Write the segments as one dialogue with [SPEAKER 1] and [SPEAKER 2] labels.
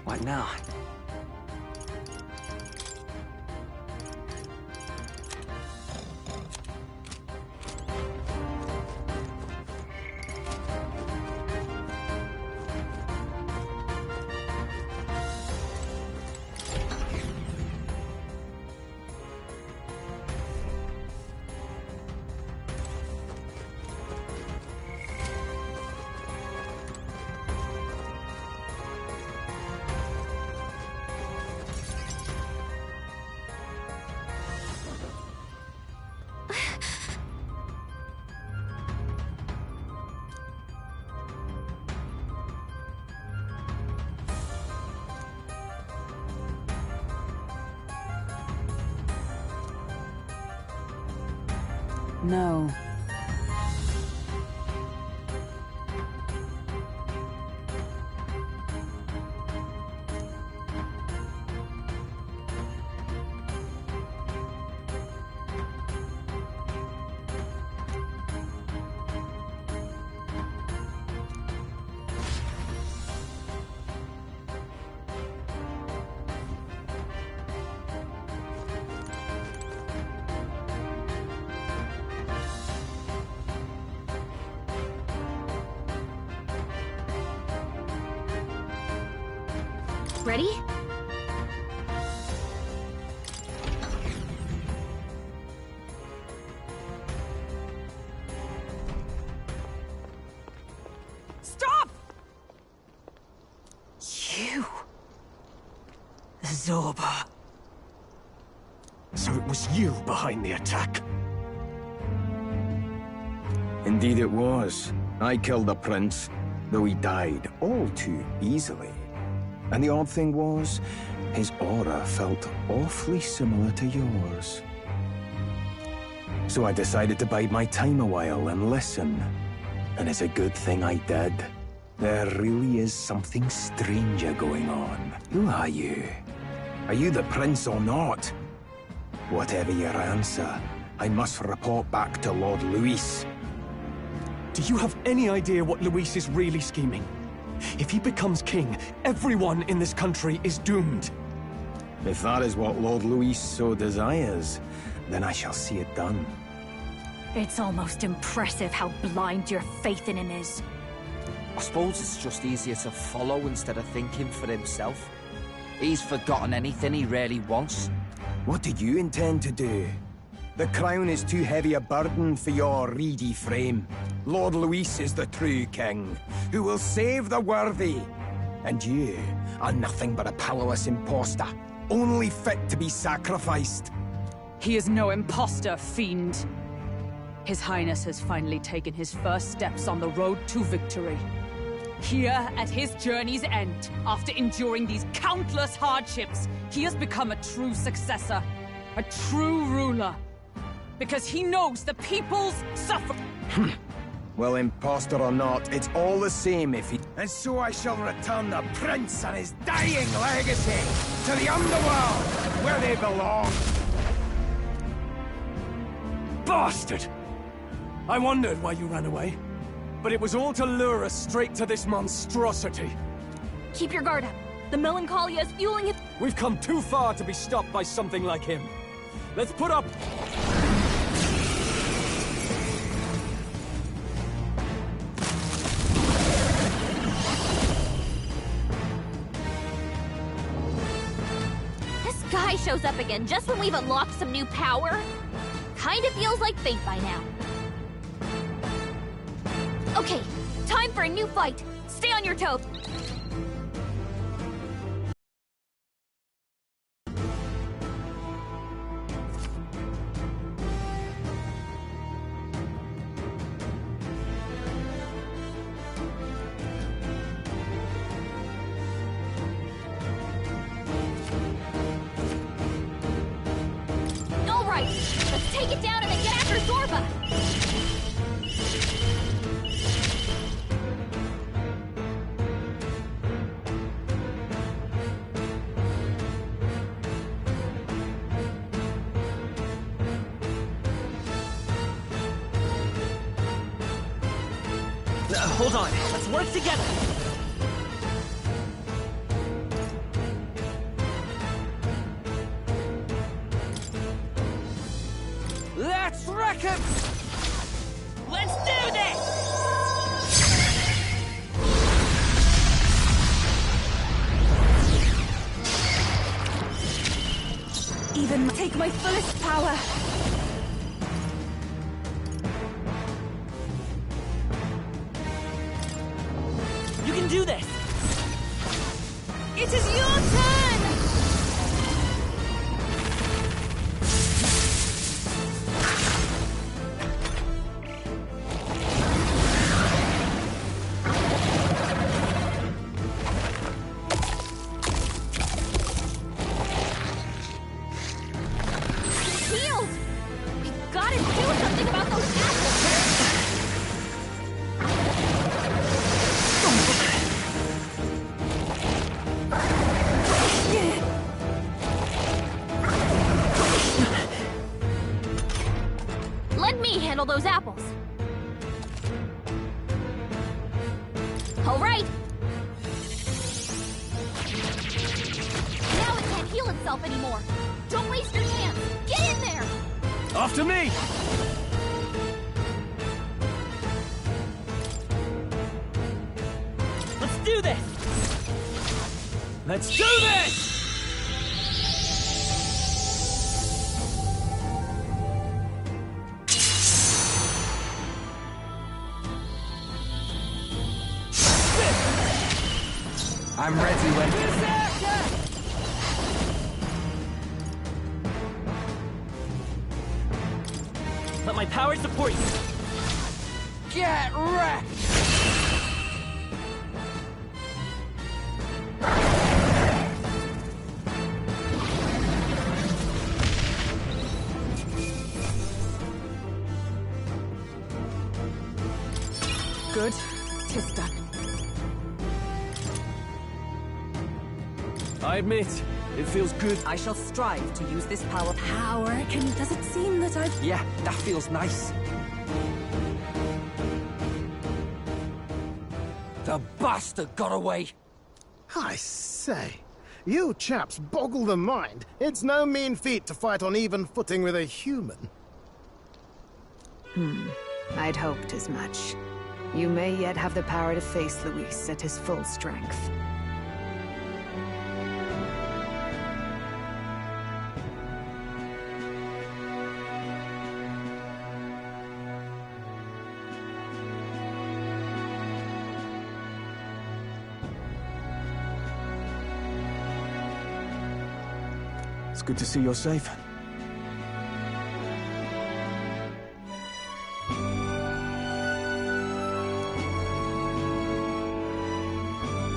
[SPEAKER 1] What now?
[SPEAKER 2] No.
[SPEAKER 3] Ready?
[SPEAKER 2] Stop! You... Zorba.
[SPEAKER 4] So it was you behind the attack?
[SPEAKER 5] Indeed it was. I killed the prince, though he died all too easily. And the odd thing was, his aura felt awfully similar to yours. So I decided to bide my time a while and listen. And it's a good thing I did. There really is something stranger going on. Who are you? Are you the prince or not? Whatever your answer, I must report back to Lord Luis.
[SPEAKER 4] Do you have any idea what Luis is really scheming? If he becomes king, everyone in this country is doomed.
[SPEAKER 5] If that is what Lord Luis so desires, then I shall see it done.
[SPEAKER 3] It's almost impressive how blind your faith in him is.
[SPEAKER 1] I suppose it's just easier to follow instead of thinking for himself. He's forgotten anything he really wants.
[SPEAKER 5] What do you intend to do? The crown is too heavy a burden for your reedy frame. Lord Luis is the true king, who will save the worthy. And you are nothing but a powerless imposter, only fit to be sacrificed.
[SPEAKER 2] He is no imposter, fiend. His Highness has finally taken his first steps on the road to victory. Here, at his journey's end, after enduring these countless hardships, he has become a true successor, a true ruler. Because he knows the people's suffer.
[SPEAKER 5] Well, imposter or not, it's all the same if he... And so I shall return the prince and his dying legacy to the underworld, where they belong.
[SPEAKER 4] Bastard! I wondered why you ran away. But it was all to lure us straight to this monstrosity.
[SPEAKER 3] Keep your guard up. The melancholia is fueling it.
[SPEAKER 4] We've come too far to be stopped by something like him. Let's put up...
[SPEAKER 3] This guy shows up again just when we've unlocked some new power.
[SPEAKER 6] Kinda feels like fate by now. Okay, time for a new fight. Stay on your toes. All right, let's take it down and then get after Zorba.
[SPEAKER 7] Hold on, let's work together!
[SPEAKER 1] Let's wreck him!
[SPEAKER 7] Let's do this!
[SPEAKER 2] Even take my fullest power.
[SPEAKER 7] You can do this!
[SPEAKER 2] It is your turn!
[SPEAKER 6] Healed! We gotta do something about those apples! Let me handle those apples. All right. Now it can't heal itself anymore. Don't waste your chance. Get in there.
[SPEAKER 4] After me!
[SPEAKER 7] Let's do this!
[SPEAKER 4] Let's do this!
[SPEAKER 1] I'm ready when...
[SPEAKER 7] Let my power support you!
[SPEAKER 1] Get wrecked!
[SPEAKER 2] Good. 'Tis done.
[SPEAKER 4] I admit, it feels good.
[SPEAKER 2] I shall strive to use this power. Does it seem that I've...
[SPEAKER 1] Yeah, that feels nice. The bastard got away!
[SPEAKER 8] I say, you chaps boggle the mind. It's no mean feat to fight on even footing with a human.
[SPEAKER 9] I'd hoped as much. You may yet have the power to face Luis at his full strength.
[SPEAKER 4] It's good to see you're safe.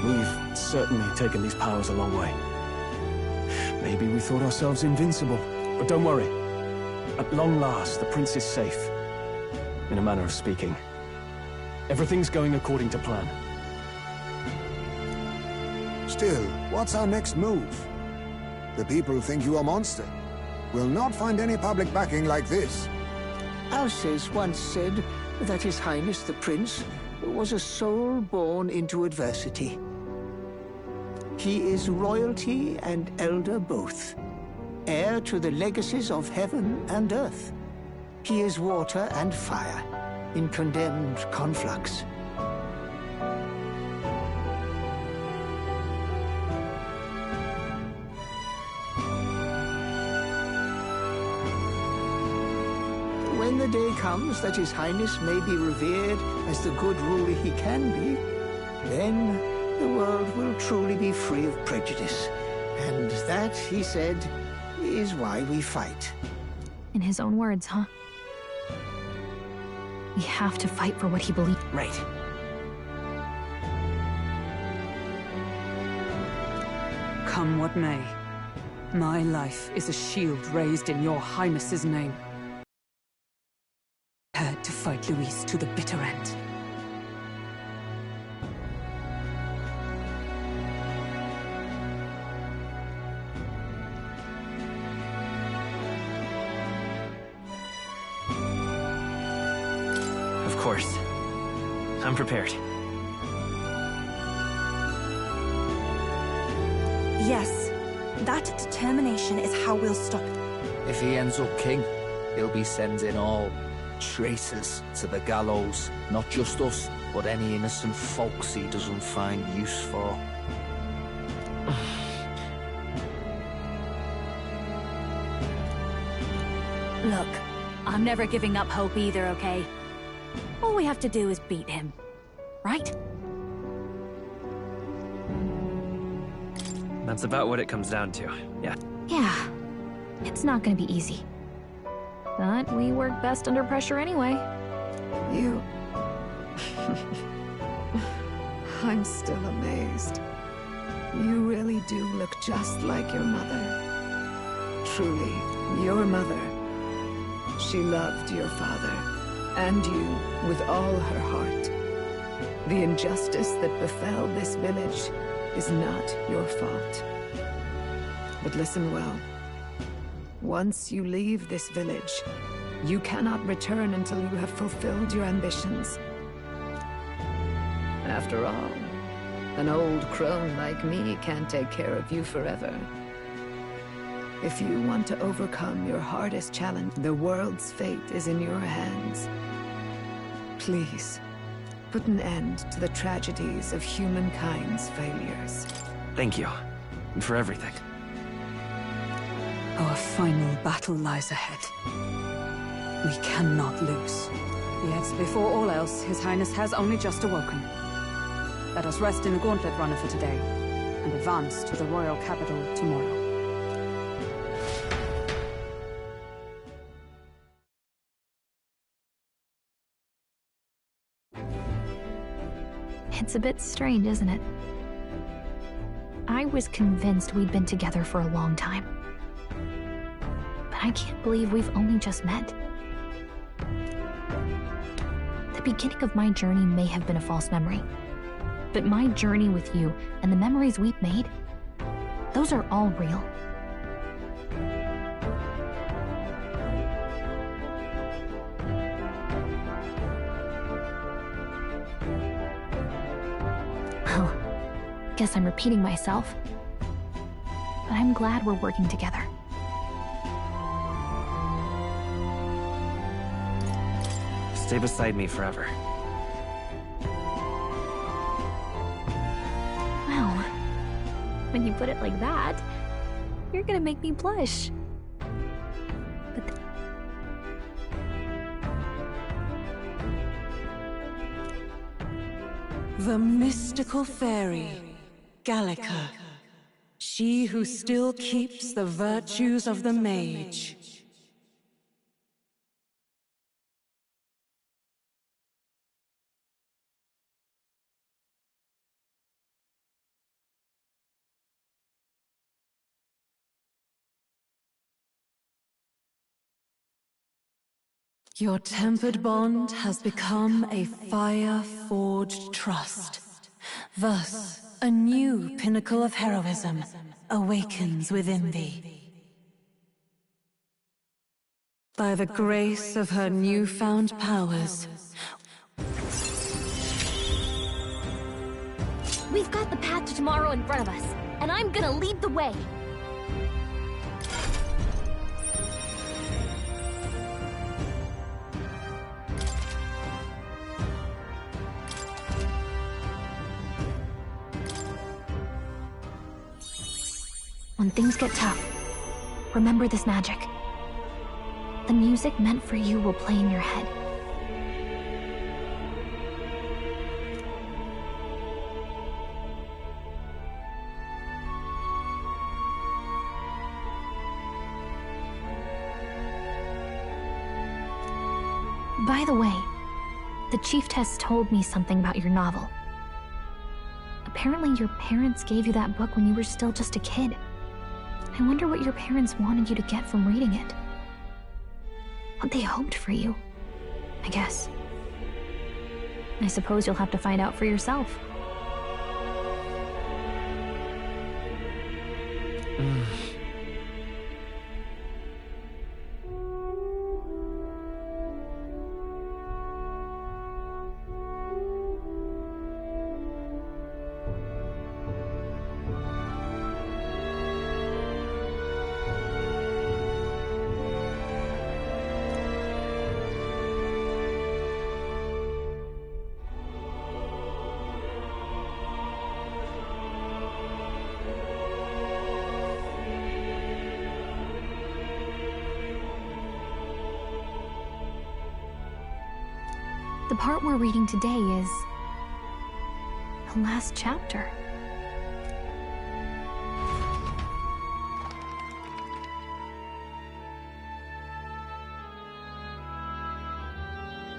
[SPEAKER 4] We've certainly taken these powers a long way. Maybe we thought ourselves invincible, but don't worry. At long last, the prince is safe. In a manner of speaking. Everything's going according to plan.
[SPEAKER 10] Still, what's our next move? The people think you a monster. We'll not find any public backing like this.
[SPEAKER 11] Alces once said that His Highness the Prince was a soul born into adversity. He is royalty and elder both, heir to the legacies of heaven and earth. He is water and fire in condemned conflux. when the day comes that His Highness may be revered as the good ruler he can be, then the world will truly be free of prejudice. And that, he said, is why we fight.
[SPEAKER 3] In his own words, huh? We have to fight for what he believes.
[SPEAKER 7] Right.
[SPEAKER 2] Come what may, my life is a shield raised in your Highness's name. Prepared to fight Luis to the bitter end.
[SPEAKER 7] Of course. I'm prepared.
[SPEAKER 12] Yes, that determination is how we'll stop it.
[SPEAKER 1] If he ends up king, he'll be sending all traitors to the gallows. Not just us, but any innocent folks he doesn't find use for.
[SPEAKER 3] Look, I'm never giving up hope either, okay? All we have to do is beat him, right?
[SPEAKER 7] That's about what it comes down to, yeah.
[SPEAKER 3] Yeah, it's not gonna be easy. But we work best under pressure anyway.
[SPEAKER 9] You... I'm still amazed. You really do look just like your mother. Truly, your mother. She loved your father, and you, with all her heart. The injustice that befell this village is not your fault. But listen well. Once you leave this village, you cannot return until you have fulfilled your ambitions. After all, an old crone like me can't take care of you forever. If you want to overcome your hardest challenge, the world's fate is in your hands. Please, put an end to the tragedies of humankind's failures.
[SPEAKER 7] Thank you. And for everything.
[SPEAKER 2] Our final battle lies ahead. We cannot lose. Yet, before all else, His Highness has only just awoken. Let us rest in the gauntlet runner for today, and advance to the royal capital tomorrow.
[SPEAKER 3] It's a bit strange, isn't it? I was convinced we'd been together for a long time. But I can't believe we've only just met. The beginning of my journey may have been a false memory. But my journey with you and the memories we've made, those are all real. Well, guess I'm repeating myself. But I'm glad we're working together.
[SPEAKER 7] Stay beside me forever.
[SPEAKER 3] Well, when you put it like that, you're gonna make me blush. But
[SPEAKER 2] The mystical fairy, Gallica. She who still keeps the virtues of the mage. Your tempered bond has become a fire-forged trust. Thus, a new pinnacle of heroism awakens within thee. By the grace of her newfound powers,
[SPEAKER 6] We've got the path to tomorrow in front of us, and I'm gonna lead the way.
[SPEAKER 3] when things get tough, remember this magic. the music meant for you will play in your head. By the way, the Chieftess told me something about your novel. Apparently your parents gave you that book when you were still just a kid. I wonder what your parents wanted you to get from reading it. What they hoped for you, I guess. I suppose you'll have to find out for yourself. The part we're reading today is the last chapter.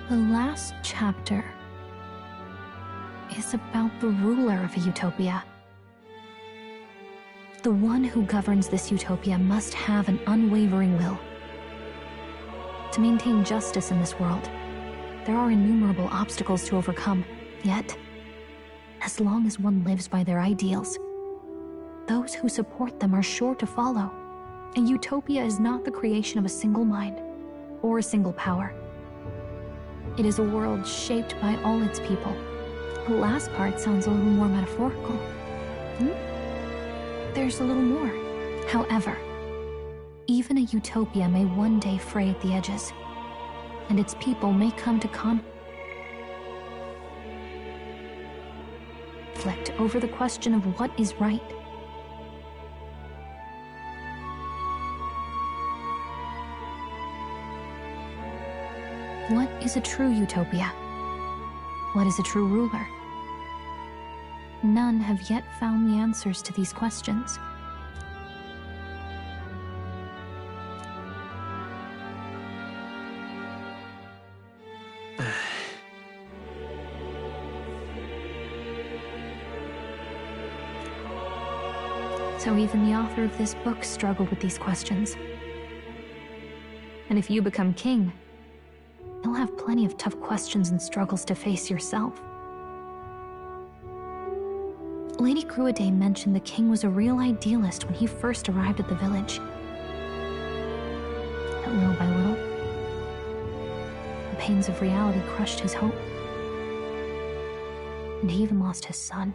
[SPEAKER 3] The last chapter is about the ruler of a utopia. The one who governs this utopia must have an unwavering will. To maintain justice in this world, there are innumerable obstacles to overcome, yet, as long as one lives by their ideals, those who support them are sure to follow. A utopia is not the creation of a single mind or a single power. It is a world shaped by all its people. The last part sounds a little more metaphorical. There's a little more. However, even a utopia may one day fray at the edges, and its people may come to conflict over the question of what is right. What is a true utopia? What is a true ruler? None have yet found the answers to these questions. So even the author of this book struggled with these questions. And if you become king, you'll have plenty of tough questions and struggles to face yourself. Lady Gruaday mentioned the king was a real idealist when he first arrived at the village. But little by little, the pains of reality crushed his hope. And he even lost his son.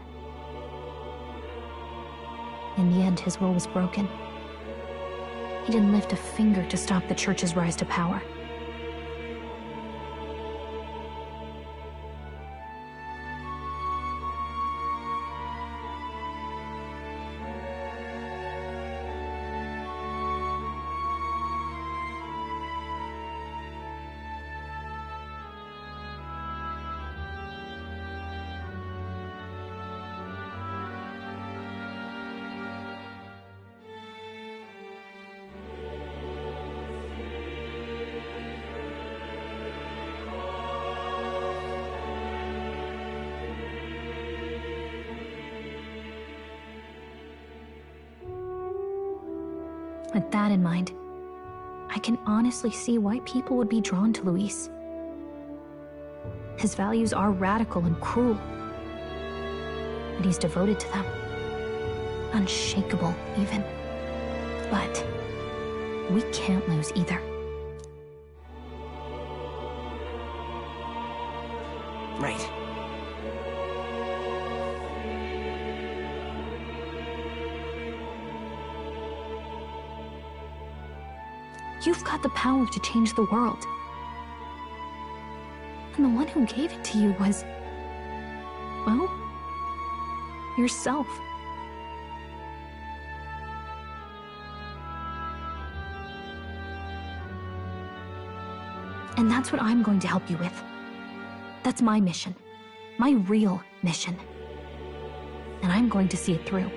[SPEAKER 3] In the end, his will was broken. He didn't lift a finger to stop the church's rise to power. With that in mind, I can honestly see why people would be drawn to Luis. His values are radical and cruel, and he's devoted to them. Unshakable, even. But we can't lose either.
[SPEAKER 7] Right.
[SPEAKER 3] You've got the power to change the world. And the one who gave it to you was, well, yourself. And that's what I'm going to help you with. That's my mission. My real mission. And I'm going to see it through.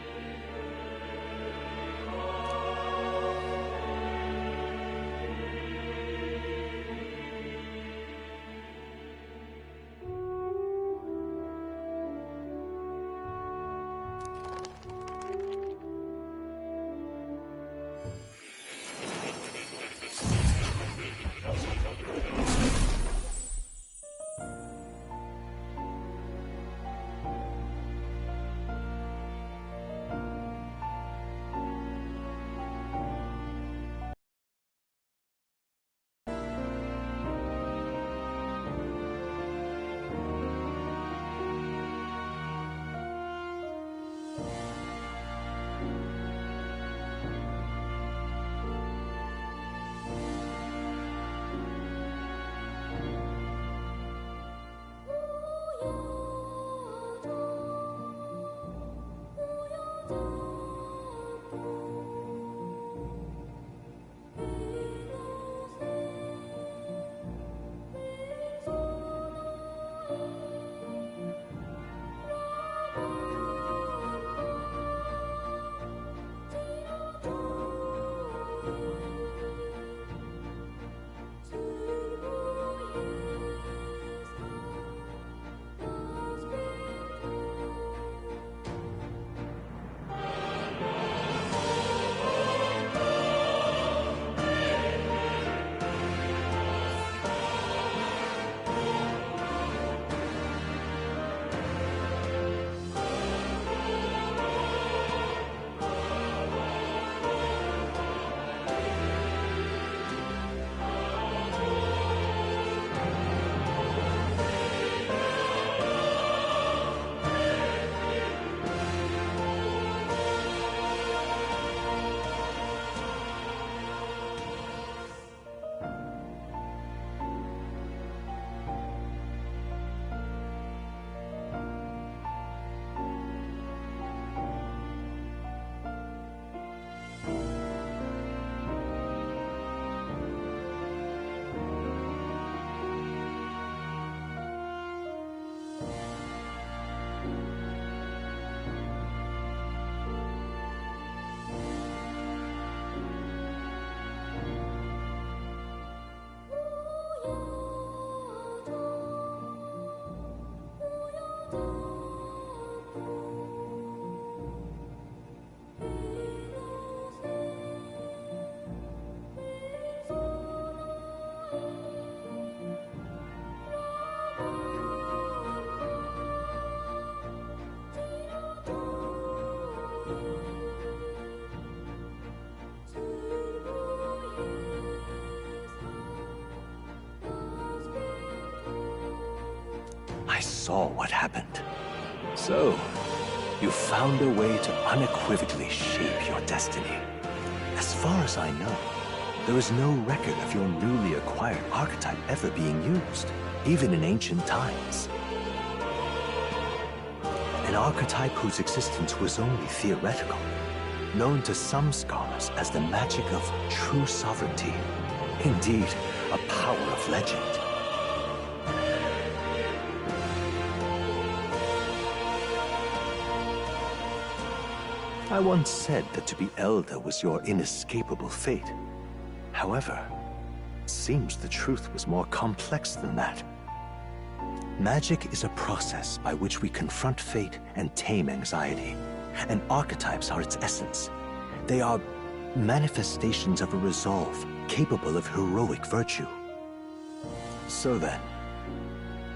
[SPEAKER 13] I saw what happened. So, you found a way to unequivocally shape your destiny. As far as I know, there is no record of your newly acquired archetype ever being used, even in ancient times. An archetype whose existence was only theoretical, known to some scholars as the magic of true sovereignty. Indeed, a power of legend. I once said that to be Elder was your inescapable fate. However, it seems the truth was more complex than that. Magic is a process by which we confront fate and tame anxiety, and archetypes are its essence. They are manifestations of a resolve capable of heroic virtue. So then,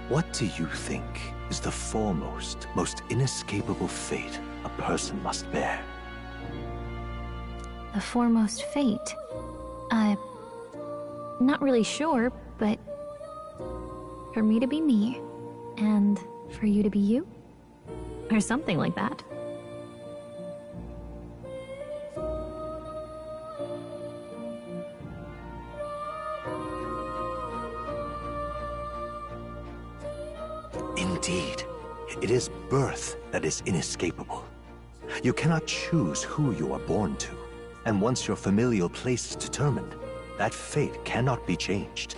[SPEAKER 13] what do you think is the foremost, most inescapable fate a person must bear?
[SPEAKER 3] The foremost fate? Not really sure, but for me to be me, and for you to be you? Or something like that.
[SPEAKER 13] Indeed, it is birth that is inescapable. You cannot choose who you are born to, and once your familial place is determined, that fate cannot be changed.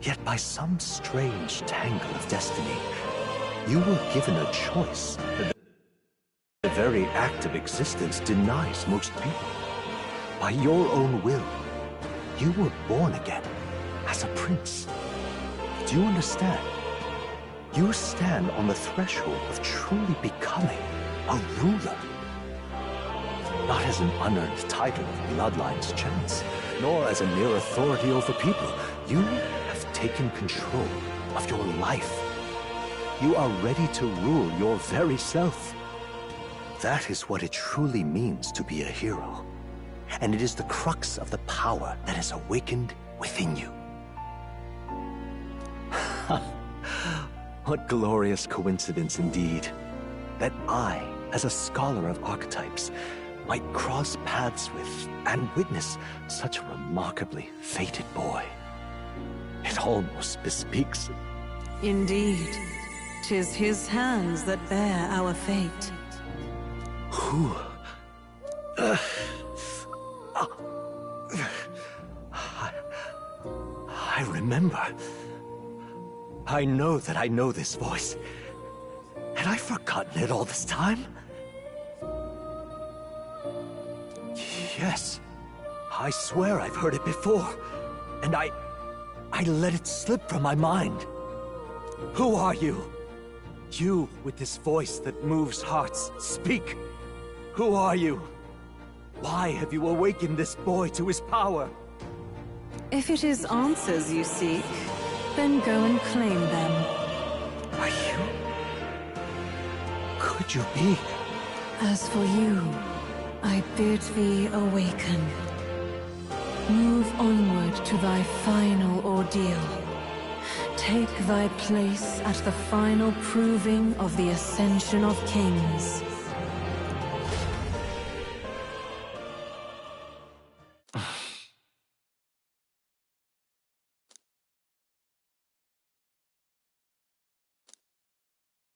[SPEAKER 13] Yet by some strange tangle of destiny, you were given a choice that the very act of existence denies most people. By your own will, you were born again as a prince. Do you understand? You stand on the threshold of truly becoming a ruler. Not as an unearned title of bloodline's chance, nor as a mere authority over people. You have taken control of your life. You are ready to rule your very self. That is what it truly means to be a hero. And it is the crux of the power that is awakened within you. What glorious coincidence indeed, that I, as a scholar of archetypes, might cross paths with and witness such a remarkably fated boy. It almost bespeaks...
[SPEAKER 9] Indeed, 'tis his hands that bear our fate.
[SPEAKER 13] Who? I remember. I know that I know this voice. Had I forgotten it all this time? Yes. I swear I've heard it before. And I let it slip from my mind. Who are you? You with this voice that moves hearts. Speak. Who are you? Why have you awakened this boy to his power?
[SPEAKER 9] If it is answers you seek, then go and claim them.
[SPEAKER 13] Are you? Could you be?
[SPEAKER 9] As for you, I bid thee awaken. Move onward to thy final ordeal. Take thy place at the final proving of the Ascension of Kings.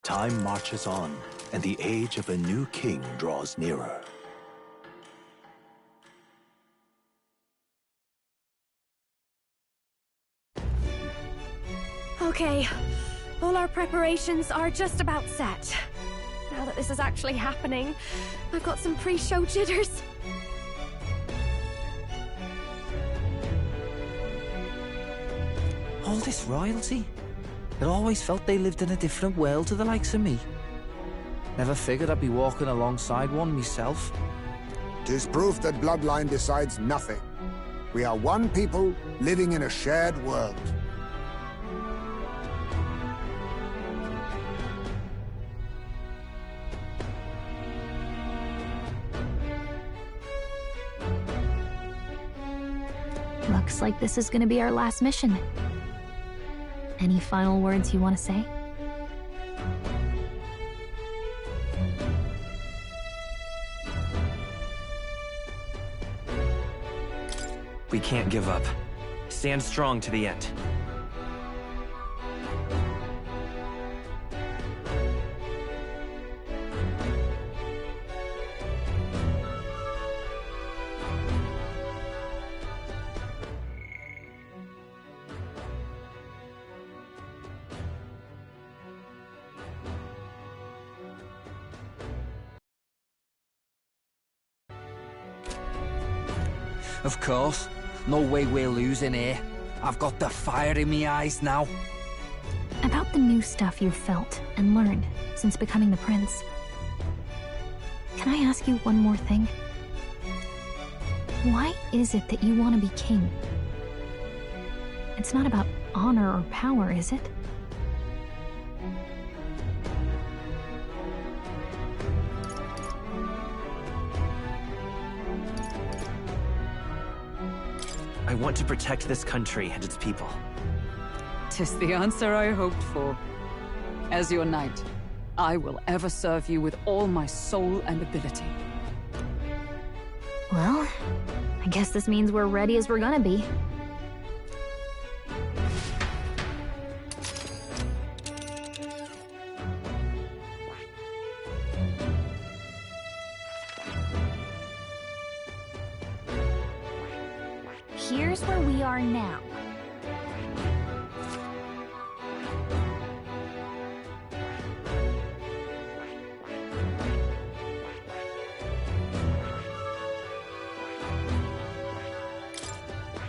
[SPEAKER 13] Time marches on, and the age of a new king draws nearer.
[SPEAKER 12] Okay, all our preparations are just about set. Now that this is actually happening, I've got some pre-show jitters.
[SPEAKER 1] All this royalty? I always felt they lived in a different world to the likes of me. Never figured I'd be walking alongside one myself.
[SPEAKER 10] 'Tis proof that bloodline decides nothing. We are one people living in a shared world.
[SPEAKER 3] Looks like this is gonna be our last mission. Any final words you want to say?
[SPEAKER 7] We can't give up. Stand strong to the end.
[SPEAKER 1] Of course. No way we're losing here. I've got the fire in me eyes now.
[SPEAKER 3] About the new stuff you've felt and learned since becoming the prince. Can I ask you one more thing? Why is it that you want to be king? It's not about honor or power, is it?
[SPEAKER 7] I want to protect this country and its people.
[SPEAKER 2] 'Tis the answer I hoped for. As your knight, I will ever serve you with all my soul and ability.
[SPEAKER 3] Well, I guess this means we're ready as we're gonna be.
[SPEAKER 12] Here's where we are now.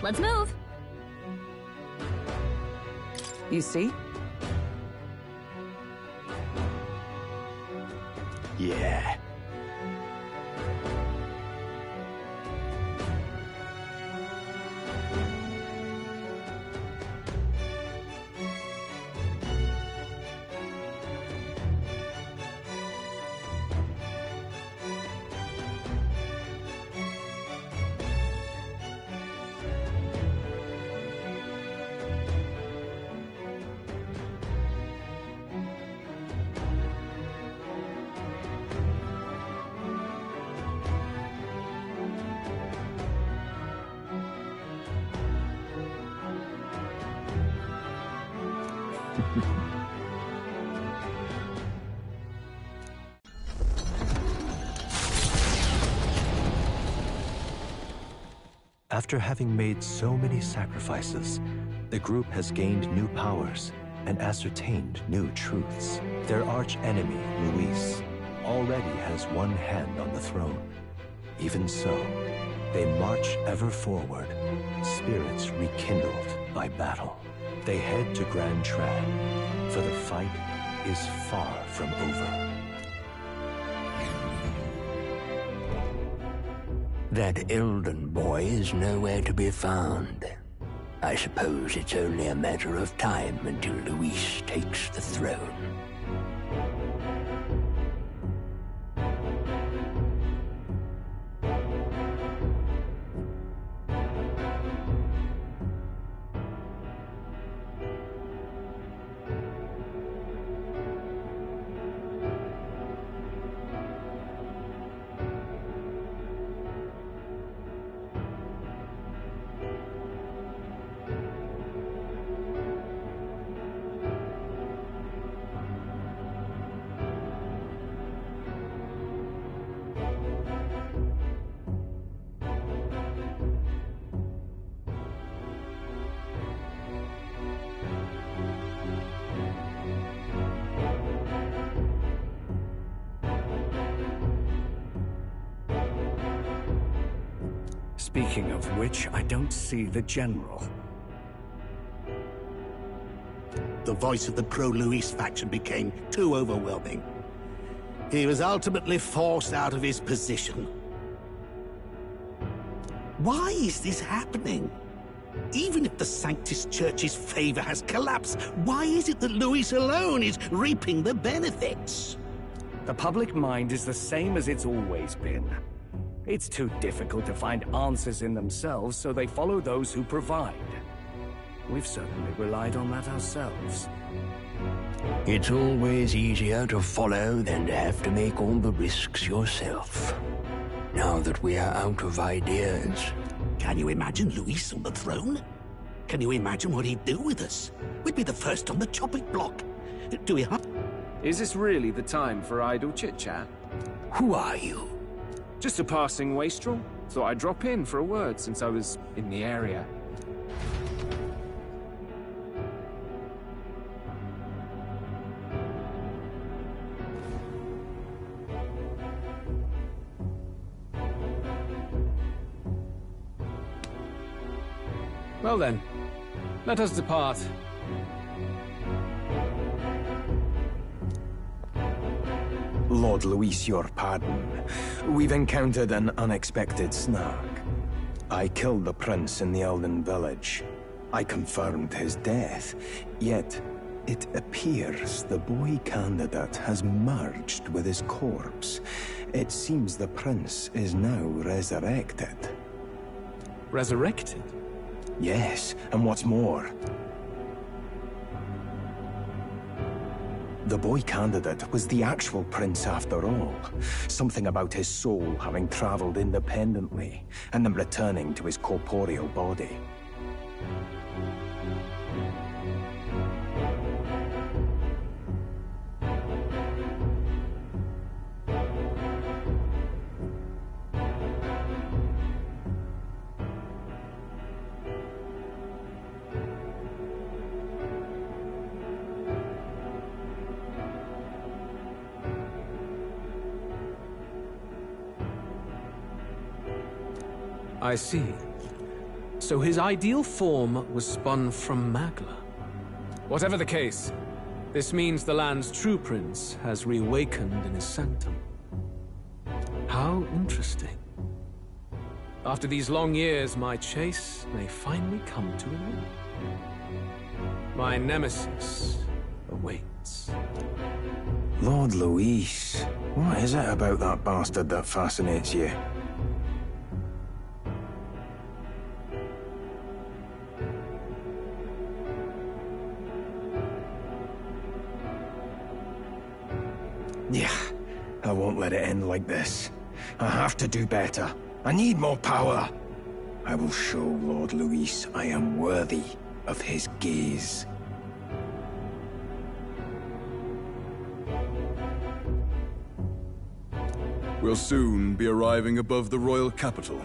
[SPEAKER 12] Let's move.
[SPEAKER 2] You see?
[SPEAKER 13] Yeah. After having made so many sacrifices, the group has gained new powers and ascertained new truths. Their arch-enemy, Luis, already has one hand on the throne. Even so, they march ever forward, spirits rekindled by battle. They head to Grand Trad, for the fight is far from over.
[SPEAKER 14] That Elden boy is nowhere to be found. I suppose it's only a matter of time until Luis takes the throne.
[SPEAKER 15] Speaking of which, I don't see the General.
[SPEAKER 16] The voice of the pro-Luis faction became too overwhelming. He was ultimately forced out of his position. Why is this happening? Even if the Sanctus Church's favor has collapsed, why is it that Luis alone is reaping the benefits?
[SPEAKER 15] The public mind is the same as it's always been. It's too difficult to find answers in themselves, so they follow those who provide. We've certainly relied on that ourselves.
[SPEAKER 14] It's always easier to follow than to have to make all the risks yourself. Now that we are out of ideas...
[SPEAKER 16] Can you imagine Luis on the throne? Can you imagine what he'd do with us? We'd be the first on the chopping block. Do we have...
[SPEAKER 4] Is this really the time for idle chit-chat?
[SPEAKER 14] Who are you?
[SPEAKER 4] Just a passing wastrel. Thought I'd drop in for a word since I was in the area.
[SPEAKER 17] Well then, let us depart.
[SPEAKER 5] Lord Luis, your pardon. We've encountered an unexpected snag. I killed the prince in the Elden village. I confirmed his death, yet it appears the boy candidate has merged with his corpse. It seems the prince is now resurrected.
[SPEAKER 17] Resurrected?
[SPEAKER 5] Yes, and what's more, the boy candidate was the actual prince after all. Something about his soul having traveled independently, and then returning to his corporeal body.
[SPEAKER 17] I see. So his ideal form was spun from Magla. Whatever the case, this means the land's true prince has reawakened in his sanctum. How interesting. After these long years, my chase may finally come to an end. My nemesis awaits.
[SPEAKER 5] Lord Luis, what is it about that bastard that fascinates you? Yeah, I won't let it end like this. I have to do better. I need more power. I will show Lord Luis I am worthy of his gaze.
[SPEAKER 18] We'll soon be arriving above the royal capital.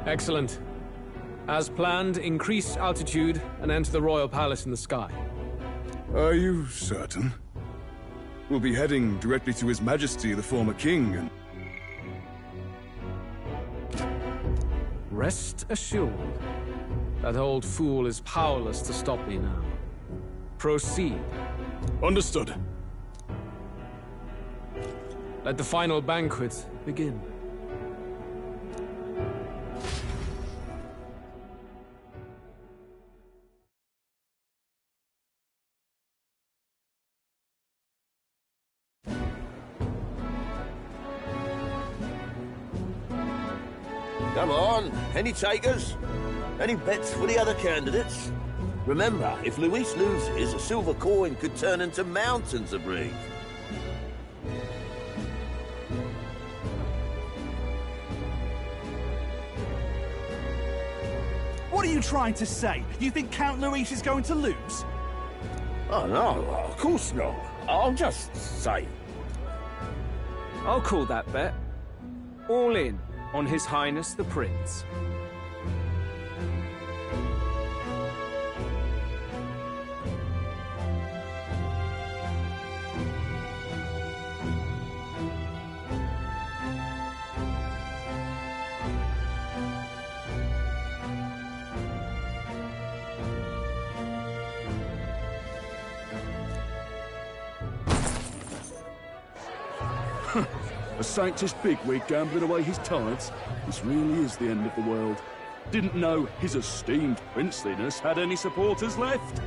[SPEAKER 17] Excellent. As planned, increase altitude and enter the royal palace in the sky.
[SPEAKER 18] Are you certain? We'll be heading directly to His Majesty, the former king, and...
[SPEAKER 17] Rest assured, that old fool is powerless to stop me now. Proceed.
[SPEAKER 18] Understood.
[SPEAKER 17] Let the final banquet begin.
[SPEAKER 19] Come on, any takers? Any bets for the other candidates? Remember, if Luis loses, a silver coin could turn into mountains of Reeve.
[SPEAKER 20] What are you trying to say? You think Count Luis is going to lose?
[SPEAKER 19] Oh, no, of course not. I'll just say.
[SPEAKER 15] I'll call that bet. All in on His Highness the Prince.
[SPEAKER 21] A Sanctus bigwig gambling away his tithes? This really is the end of the world. Didn't know his esteemed princeliness had any supporters left.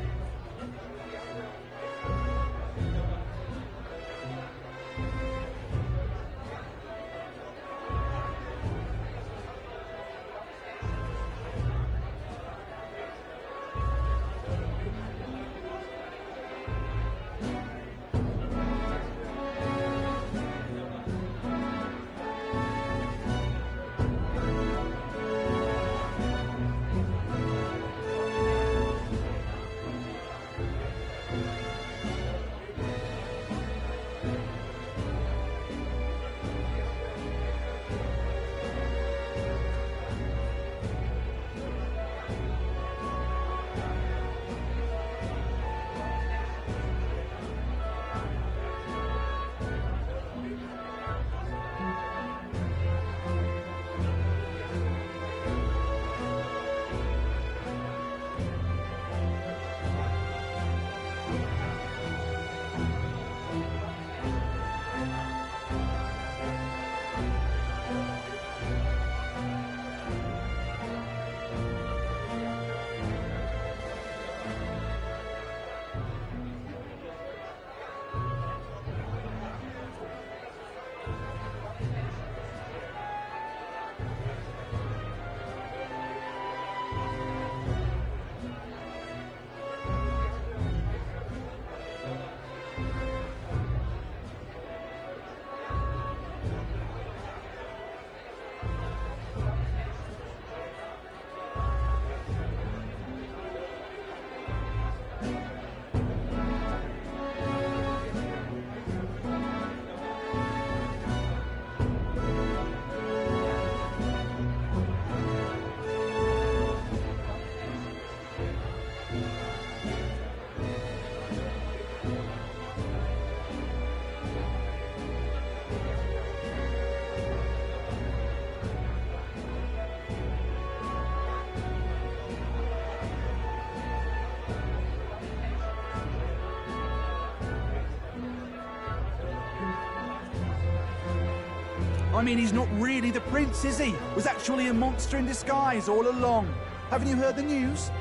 [SPEAKER 20] I mean, he's not really the prince, is he? Was actually a monster in disguise all along. Haven't you heard the news?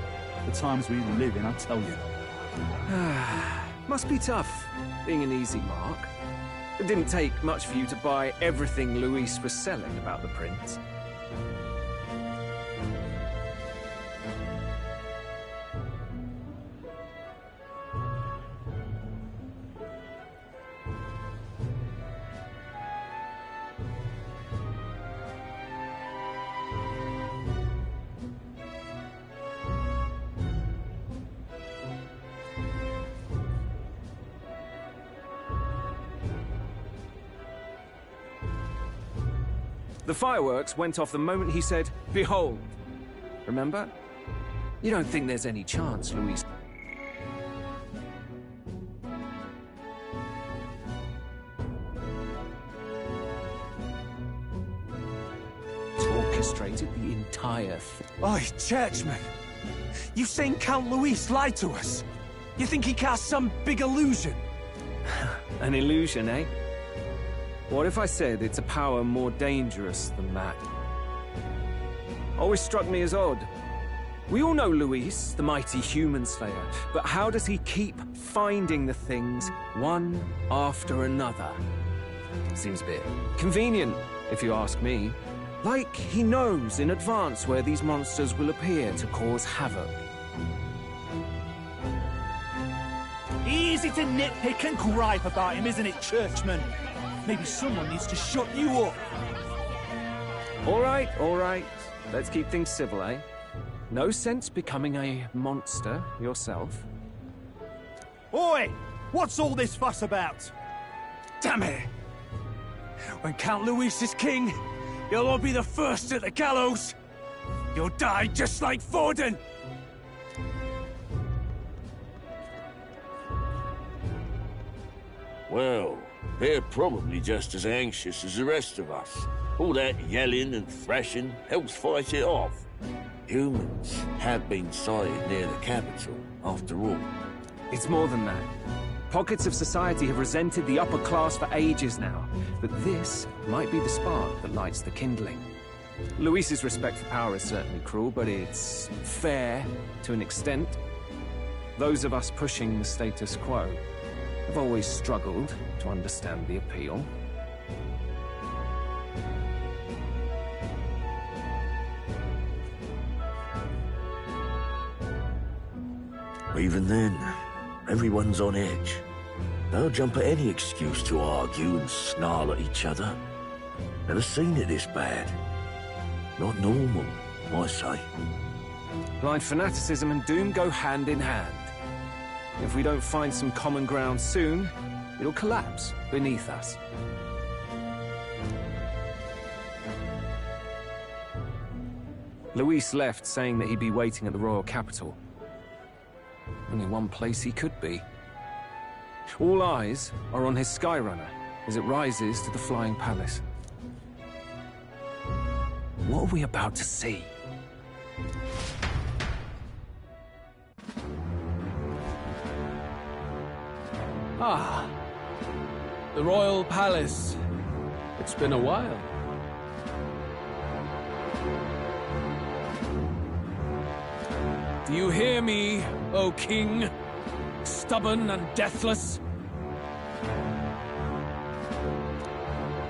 [SPEAKER 20] The times we live in, I tell you.
[SPEAKER 8] Must be tough, being an easy mark. It didn't take much for you to buy everything Luis was selling about the prince. The fireworks went off the moment he said, "Behold." Remember? You don't think there's any chance, Luis? Orchestrated the entire thing.
[SPEAKER 4] Oi, churchman! You saying Count Luis lied to us? You think he cast some big illusion?
[SPEAKER 8] An illusion, eh? What if I said it's a power more dangerous than that? Always struck me as odd. We all know Luis, the mighty human slayer, but how does he keep finding the things one after another? Seems a bit convenient, if you ask me. Like he knows in advance where these monsters will appear to cause havoc.
[SPEAKER 20] Easy to nitpick and gripe about him, isn't it, churchman? Maybe someone needs to shut you up.
[SPEAKER 8] All right, all right. Let's keep things civil, eh? No sense becoming a monster yourself.
[SPEAKER 20] Oi! What's all this fuss about?
[SPEAKER 4] Damn it! When Count Luis is king, you'll all be the first at the gallows. You'll die just like Forden.
[SPEAKER 19] Well, they're probably just as anxious as the rest of us. All that yelling and thrashing helps fight it off. Humans have been sighted near the capital, after all.
[SPEAKER 8] It's more than that. Pockets of society have resented the upper class for ages now, but this might be the spark that lights the kindling. Luis's respect for power is certainly cruel, but it's fair to an extent. Those of us pushing the status quo have always struggled to understand the appeal.
[SPEAKER 19] Even then, everyone's on edge. They'll jump at any excuse to argue and snarl at each other. Never seen it this bad. Not normal, I say.
[SPEAKER 8] Blind fanaticism and doom go hand in hand. If we don't find some common ground soon, it'll collapse beneath us. Luis left saying that he'd be waiting at the royal capital. Only one place he could be. All eyes are on his Skyrunner as it rises to the flying palace. What are we about to see?
[SPEAKER 17] Ah, the royal palace. It's been a while. Do you hear me, O king? Stubborn and deathless?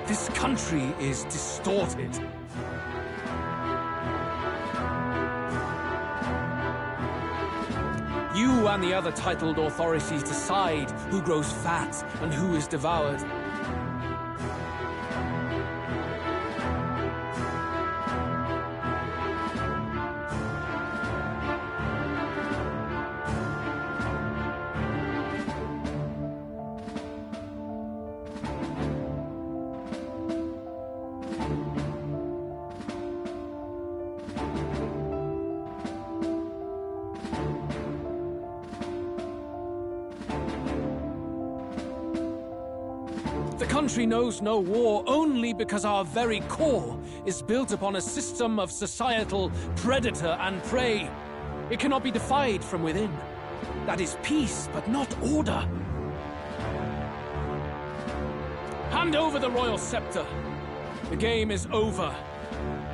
[SPEAKER 17] This country is distorted. You and the other titled authorities decide who grows fat and who is devoured. The country knows no war only because our very core is built upon a system of societal predator and prey. It cannot be defied from within. That is peace, but not order. Hand over the royal scepter. The game is over.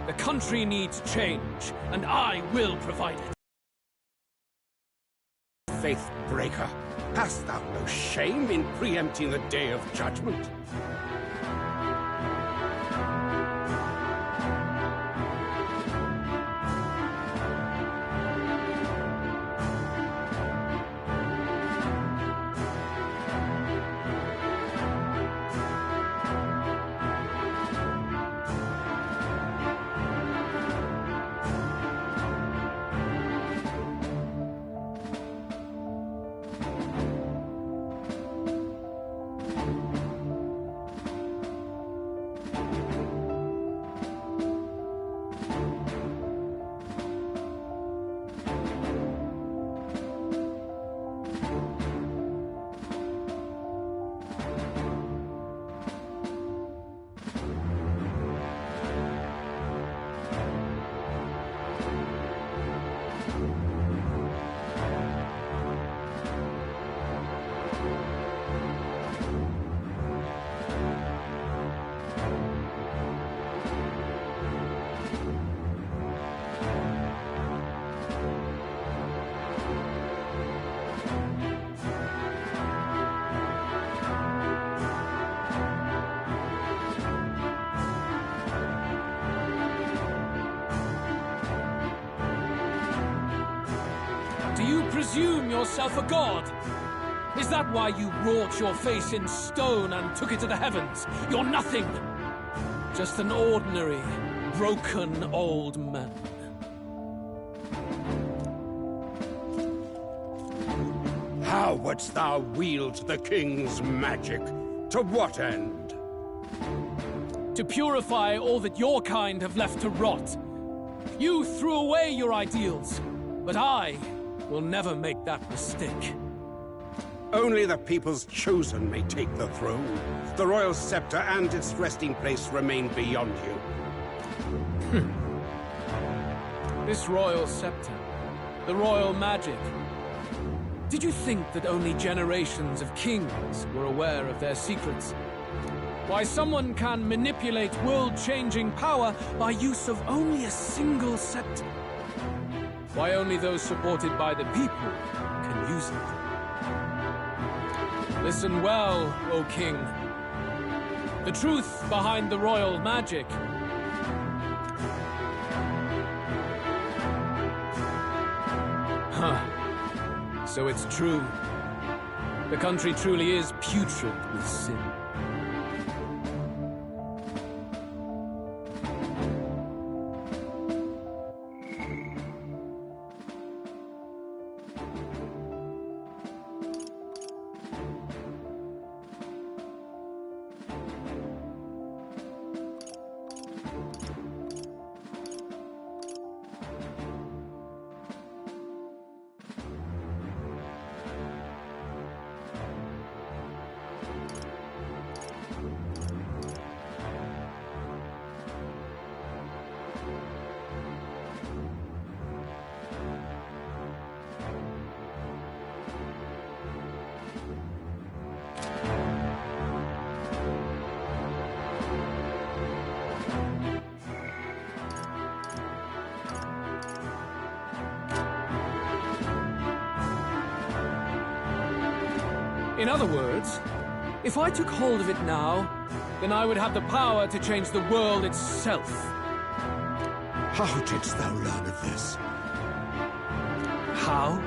[SPEAKER 17] The country needs change, and I will provide it.
[SPEAKER 11] Faith breaker, hast thou no shame in preempting the day of judgment?
[SPEAKER 17] Do you presume yourself a god? Is that why you wrought your face in stone and took it to the heavens? You're nothing! Just an ordinary, broken old man.
[SPEAKER 11] How wouldst thou wield the king's magic? To what end?
[SPEAKER 17] To purify all that your kind have left to rot. You threw away your ideals, but I will never make that mistake.
[SPEAKER 11] Only the people's chosen may take the throne. The royal scepter and its resting place remain beyond you.
[SPEAKER 17] This royal scepter, the royal magic. Did you think that only generations of kings were aware of their secrets? Why someone can manipulate world-changing power by use of only a single scepter? Why only those supported by the people can use it? Listen well, O King. The truth behind the royal magic. Huh. So it's true. The country truly is putrid with sin. In other words, if I took hold of it now, then I would have the power to change the world itself.
[SPEAKER 11] How didst thou learn of this?
[SPEAKER 17] How?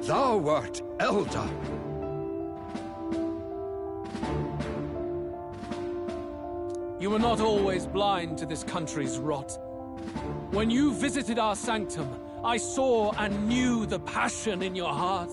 [SPEAKER 11] Thou wert elder.
[SPEAKER 17] You were not always blind to this country's rot. When you visited our sanctum, I saw and knew the passion in your heart.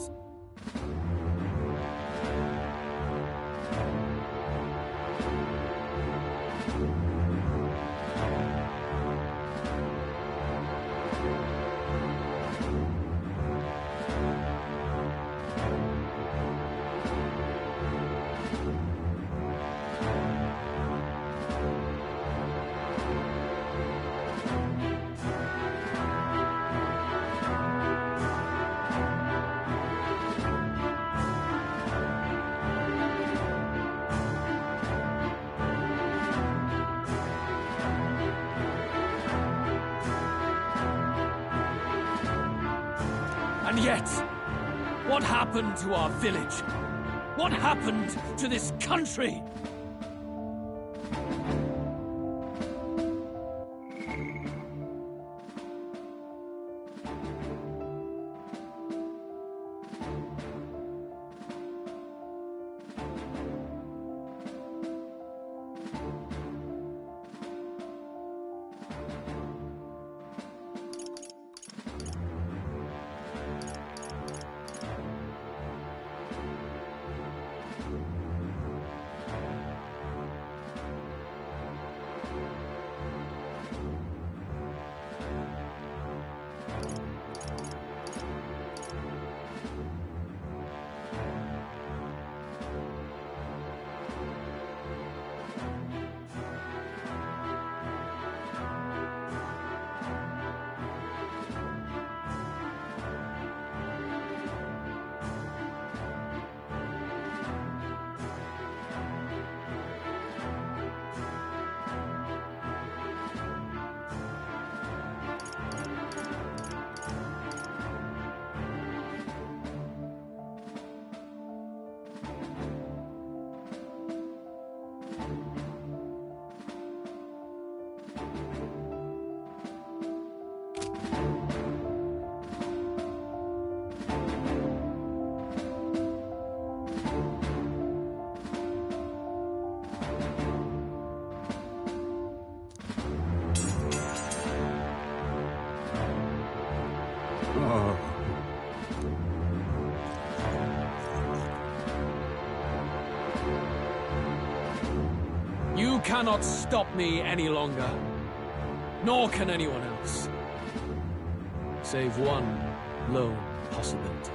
[SPEAKER 6] And yet, what happened to our village? What happened to this country?
[SPEAKER 17] You cannot stop me any longer. Nor can anyone else. Save one lone possibility.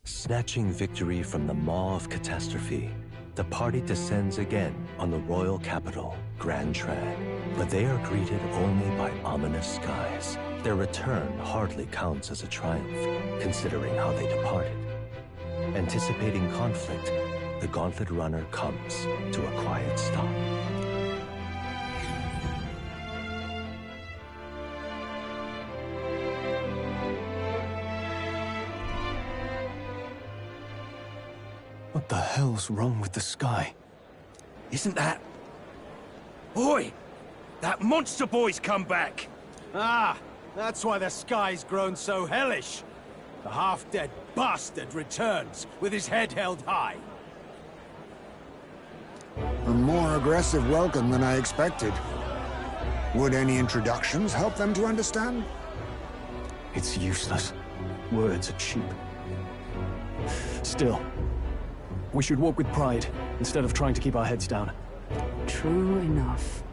[SPEAKER 13] Snatching victory from the maw of catastrophe, the party descends again on the royal capital, Grand Trad. But they are greeted only by ominous skies. Their return hardly counts as a triumph, considering how they departed. Anticipating conflict, the Gauntlet Runner comes to a quiet stop.
[SPEAKER 4] What the hell's wrong with the sky?
[SPEAKER 16] Isn't that... Oi! That monster boy's come back!
[SPEAKER 20] Ah, that's why the sky's grown so hellish. The half-dead bastard returns with his head held high.
[SPEAKER 10] A more aggressive welcome than I expected. Would any introductions help them to understand?
[SPEAKER 4] It's useless. Words are cheap. Still, we should walk with pride, instead of trying to keep our heads down.
[SPEAKER 2] True enough.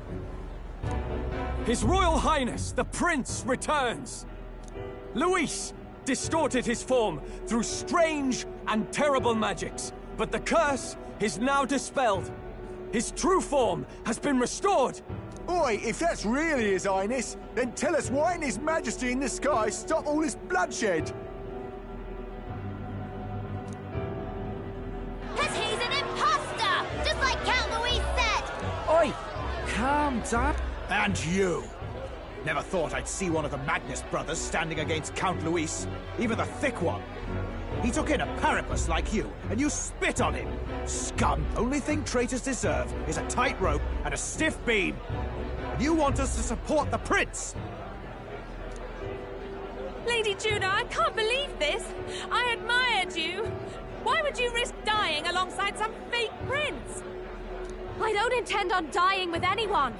[SPEAKER 15] His Royal Highness, the Prince, returns! Luis distorted his form through strange and terrible magics, but the curse is now dispelled. His true form has been restored!
[SPEAKER 22] Oi, if that's really His Highness, then tell us why didn't His Majesty in the sky stop all this bloodshed?
[SPEAKER 23] Because he's an imposter! Just like Count Louis said!
[SPEAKER 20] Oi! Calm down. And you! Never thought I'd see one of the Magnus brothers standing against Count Luis, even the thick one. He took in a Paripus like you, and you spit on him. Scum! Only thing traitors deserve is a tight rope and a stiff beam. And you want us to support the prince?
[SPEAKER 24] Lady Juno, I can't believe this. I admired you. Why would you risk dying alongside some fake prince?
[SPEAKER 12] I don't intend on dying with anyone.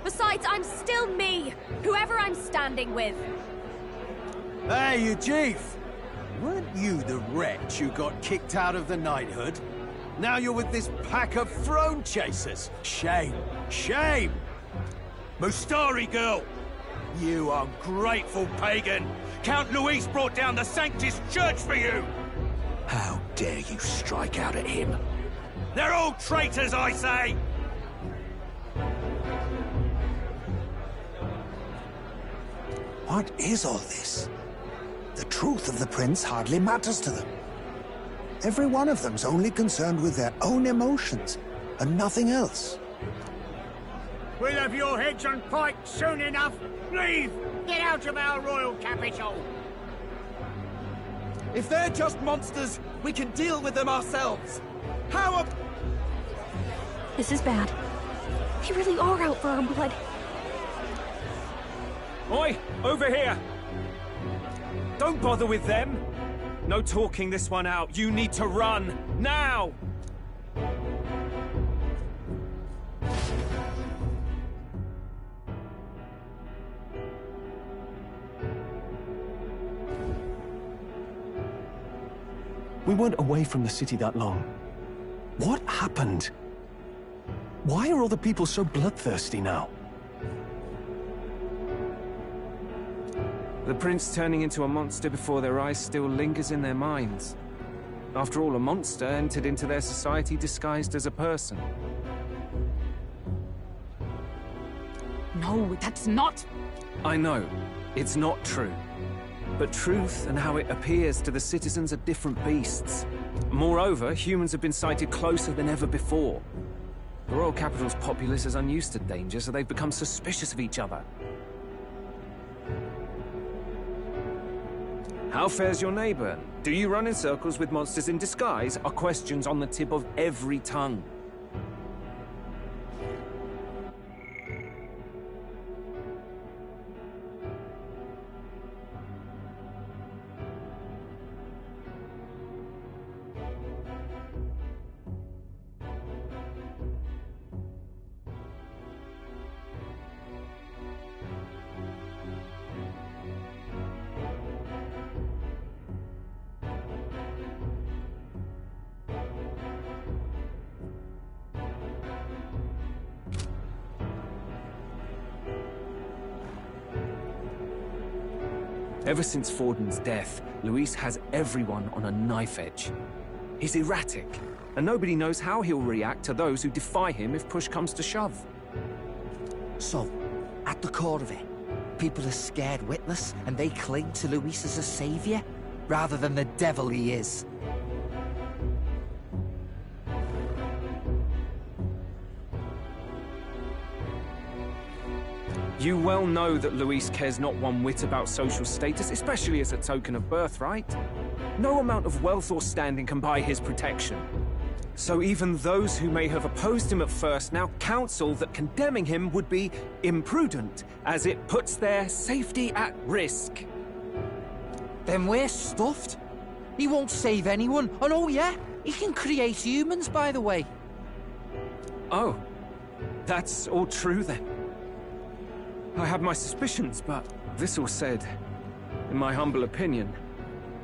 [SPEAKER 12] Besides, I'm still me, whoever I'm standing with.
[SPEAKER 20] Hey, you chief! Weren't you the wretch who got kicked out of the knighthood? Now you're with this pack of throne chasers. Shame! Shame!
[SPEAKER 16] Mustari girl! You ungrateful pagan! Count Luis brought down the Sanctus Church for you!
[SPEAKER 19] How dare you strike out at him?
[SPEAKER 16] They're all traitors, I say!
[SPEAKER 20] What is all this?
[SPEAKER 10] The truth of the prince hardly matters to them. Every one of them's only concerned with their own emotions, and nothing else.
[SPEAKER 1] We'll have your heads on pike soon enough. Leave! Get out of our royal capital!
[SPEAKER 3] If they're just monsters, we can deal with them ourselves. How
[SPEAKER 12] This is bad. They really are out for our blood.
[SPEAKER 8] Oi! Over here! Don't bother with them! No talking this one out. You need to run! Now!
[SPEAKER 4] We weren't away from the city that long. What happened? Why are all the people so bloodthirsty now?
[SPEAKER 8] The prince turning into a monster before their eyes still lingers in their minds. After all, a monster entered into their society disguised as a person.
[SPEAKER 2] No, that's not...
[SPEAKER 8] I know, it's not true. But truth and how it appears to the citizens are different beasts. Moreover, humans have been sighted closer than ever before. The royal capital's populace is unused to danger, so they've become suspicious of each other. How fares your neighbor? Do you run in circles with monsters in disguise? Are questions on the tip of every tongue. Ever since Forden's death, Luis has everyone on a knife edge. He's erratic, and nobody knows how he'll react to those who defy him if push comes to shove.
[SPEAKER 3] So, at the core of it, people are scared witless, and they cling to Luis as a savior, rather than the devil he is.
[SPEAKER 8] You well know that Luis cares not one whit about social status, especially as a token of birthright. No amount of wealth or standing can buy his protection. So even those who may have opposed him at first now counsel that condemning him would be imprudent, as it puts their safety at risk.
[SPEAKER 3] Then we're stuffed. He won't save anyone, and oh yeah, he can create humans, by the way.
[SPEAKER 8] Oh, that's all true then. I have my suspicions, but this all said, in my humble opinion,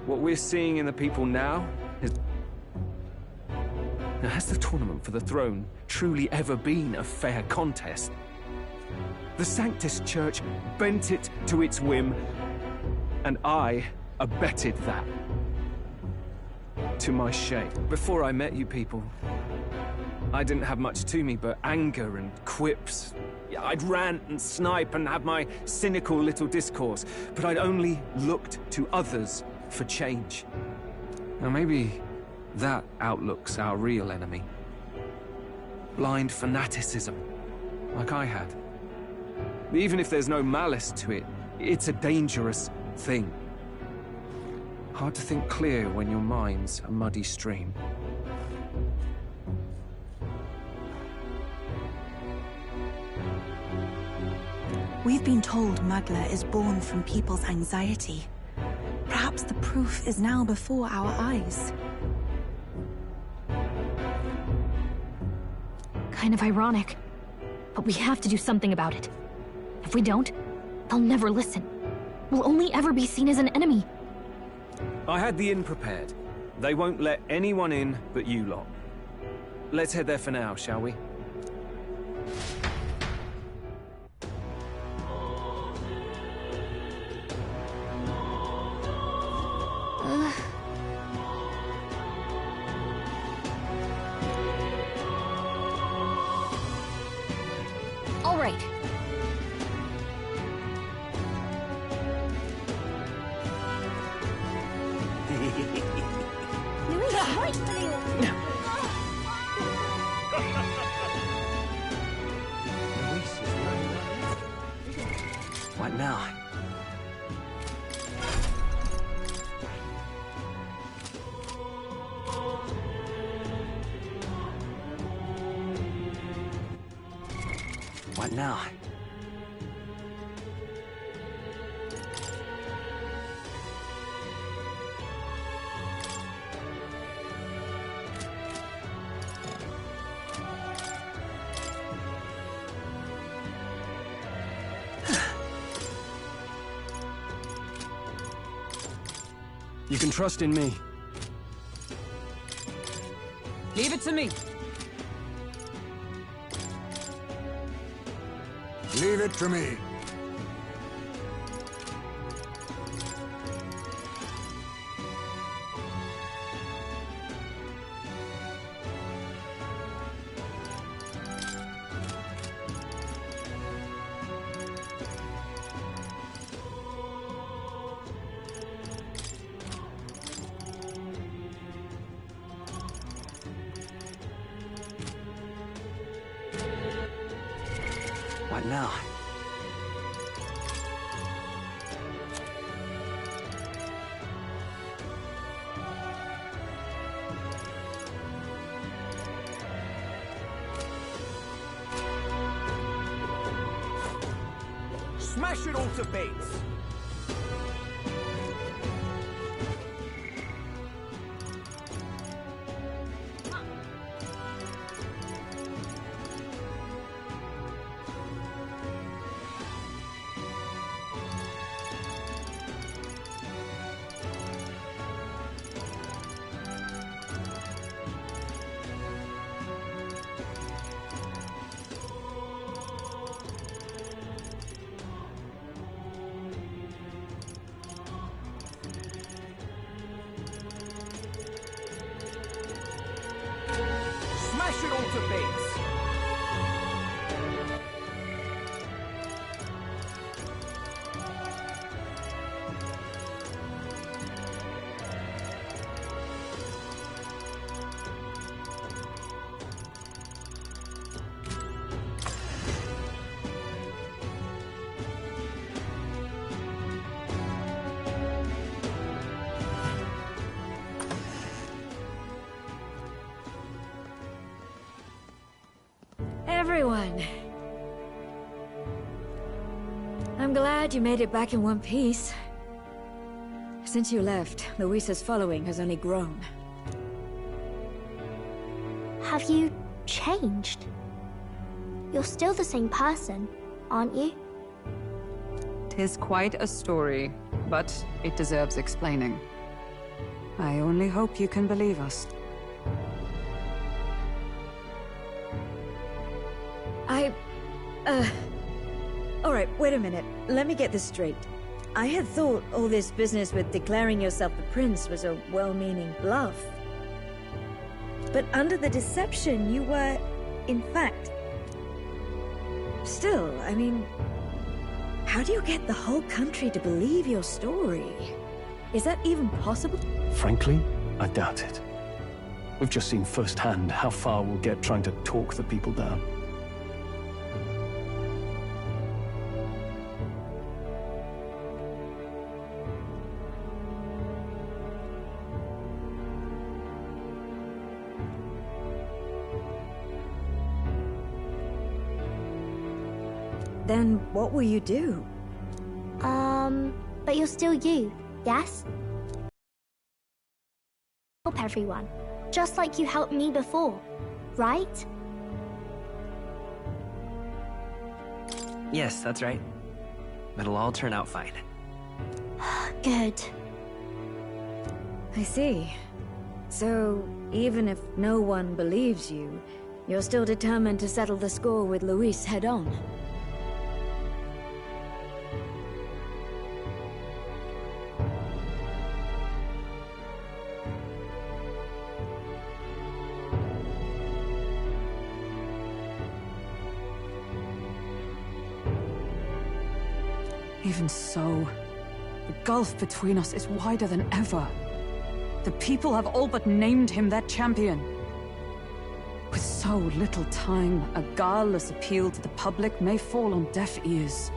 [SPEAKER 8] what we're seeing in the people now is... Now, has the tournament for the throne truly ever been a fair contest? The Sanctus Church bent it to its whim, and I abetted that. To my shame. Before I met you people, I didn't have much to me but anger and quips. I'd rant and snipe and have my cynical little discourse, but I'd only looked to others for change. Now maybe that outlook's our real enemy. Blind fanaticism, like I had. Even if there's no malice to it, it's a dangerous thing. Hard to think clear when your mind's a muddy stream.
[SPEAKER 7] We've been told Magla is born from people's anxiety. Perhaps the proof is now before our eyes.
[SPEAKER 12] Kind of ironic. But we have to do something about it. If we don't, they'll never listen. We'll only ever be seen as an enemy.
[SPEAKER 8] I had the inn prepared. They won't let anyone in but you lot. Let's head there for now, shall we?
[SPEAKER 12] All right.
[SPEAKER 3] What now? What now?
[SPEAKER 4] You can trust in me.
[SPEAKER 2] Leave it to me.
[SPEAKER 10] Leave it to me.
[SPEAKER 3] What now?
[SPEAKER 20] Smash it all to bits! Smash it all to bits!
[SPEAKER 5] Everyone. I'm glad you made it back in one piece. Since you left, Luisa's following has only grown.
[SPEAKER 23] Have you changed? You're still the same person, aren't you?
[SPEAKER 2] 'Tis quite a story, but it deserves explaining. I only hope you can believe us.
[SPEAKER 5] Alright, wait a minute. Let me get this straight. I had thought all this business with declaring yourself the prince was a well-meaning bluff. But under the deception, you were, in fact... Still, I mean... How do you get the whole country to believe your story? Is that even possible?
[SPEAKER 4] Frankly, I doubt it. We've just seen firsthand how far we'll get trying to talk the people down.
[SPEAKER 5] Then what will you do?
[SPEAKER 23] But you're still you, yes? Help everyone, just like you helped me before, right?
[SPEAKER 3] Yes, that's right. It'll all turn out fine.
[SPEAKER 23] Good.
[SPEAKER 5] I see. So, even if no one believes you, you're still determined to settle the score with Luis head-on?
[SPEAKER 2] Even so, the gulf between us is wider than ever. The people have all but named him their champion. With so little time, a guileless appeal to the public may fall on deaf ears.